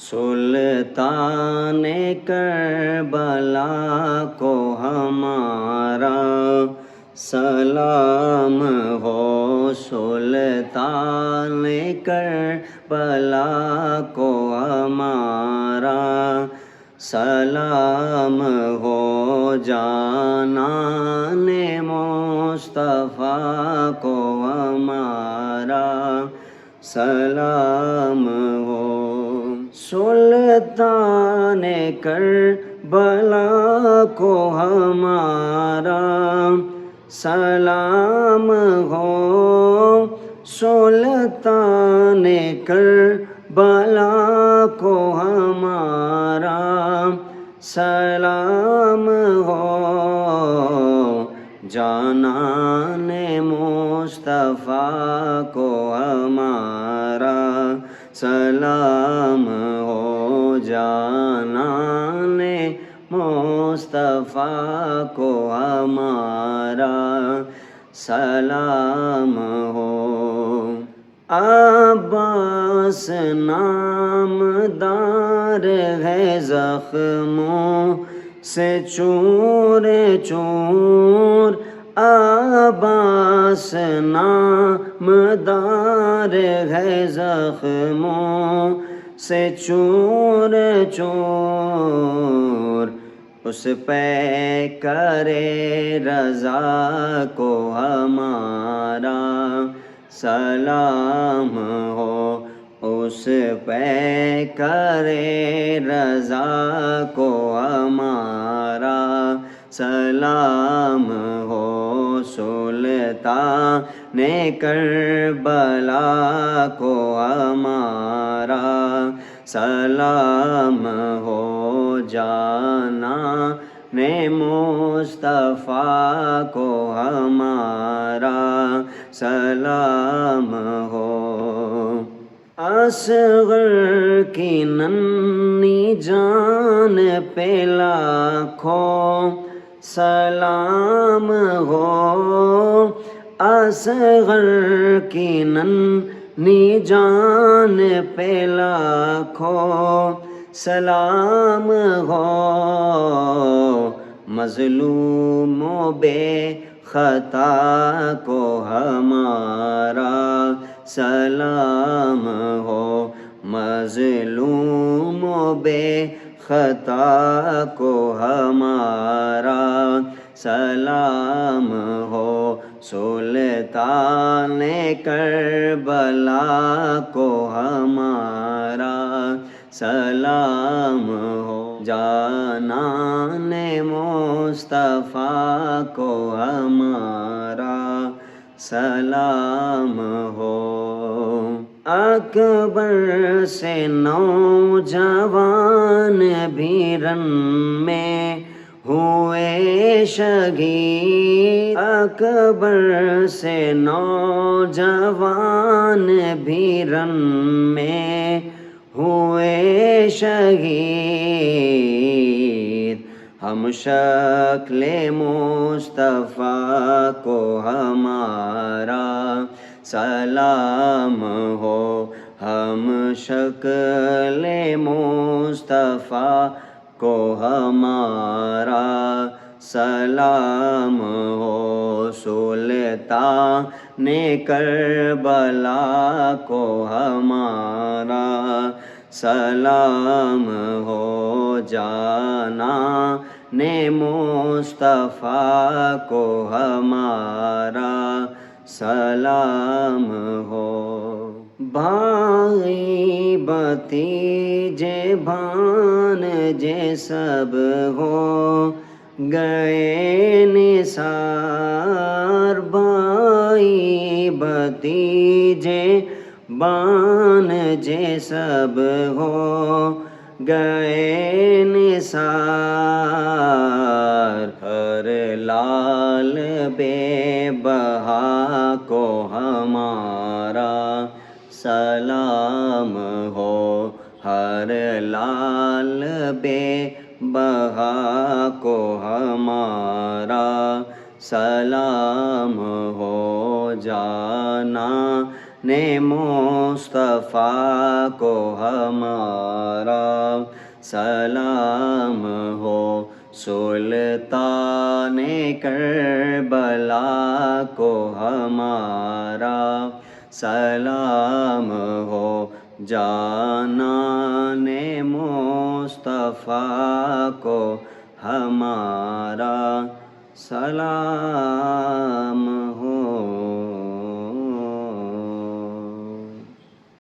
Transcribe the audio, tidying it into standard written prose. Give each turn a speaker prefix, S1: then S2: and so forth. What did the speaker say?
S1: سلطان کربلا کو ہمارا سلام ہو، سلطان کربلا کو ہمارا سلام ہو، جانان مصطفیٰ کو ہمارا سلام ہو۔ سلطان کربلا کو ہمارا سلام ہو، سلطان کربلا کو ہمارا سلام ہو، جانان مصطفیٰ کو ہمارا سلام ہو، جانان مصطفیٰ کو ہمارا سلام ہو۔ عباس نامدار ہے زخموں سے چور چور، عباس نامدار ہے زخموں سے چور چور، اس پہ کرے رضا کو ہمارا سلام ہو، اس پہ کرے رضا کو ہمارا سلام ہو، سلطان کربلا کو ہمارا سلام ہو، جانان مصطفیٰ کو ہمارا سلام ہو۔ اصغر کی ننھی جان پہ لاکھوں سلام ہو، اصغر کی ننھی جان پہ لاکھوں سلام ہو، مظلوم و بے خطا کو ہمارا سلام ہو، مظلوم و بے خطا کو ہمارا سلام ہو، سلطان کربلا کو ہمارا سلام ہو، جانان مصطفیٰ کو ہمارا سلام ہو۔ اکبر سے نوجوان بھی رن میں ہوئے شہید، اکبر سے نوجوان بھی رن میں ہوئے شہید، ہم شکل مصطفیٰ کو ہمارا سلام ہو، ہم شکل مصطفیٰ کو ہمارا سلام ہو، سلطان کربلا کو ہمارا سلام ہو، جانان مصطفیٰ کو ہمارا سلام ہو۔ بھائی بھتیجے بھانجے سب ہو گئے نثار، بھائی بھتیجے بھانجے سب ہو گئے نثار، ہر لال بے بہا کو ہمارا سلام ہو، ہر لال بے بہا کو ہمارا سلام ہو، جانان نے مصطفیٰ کو ہمارا سلام ہو، سلطان کربلا کو ہمارا سلام ہو، جانان مصطفیٰ کو ہمارا سلام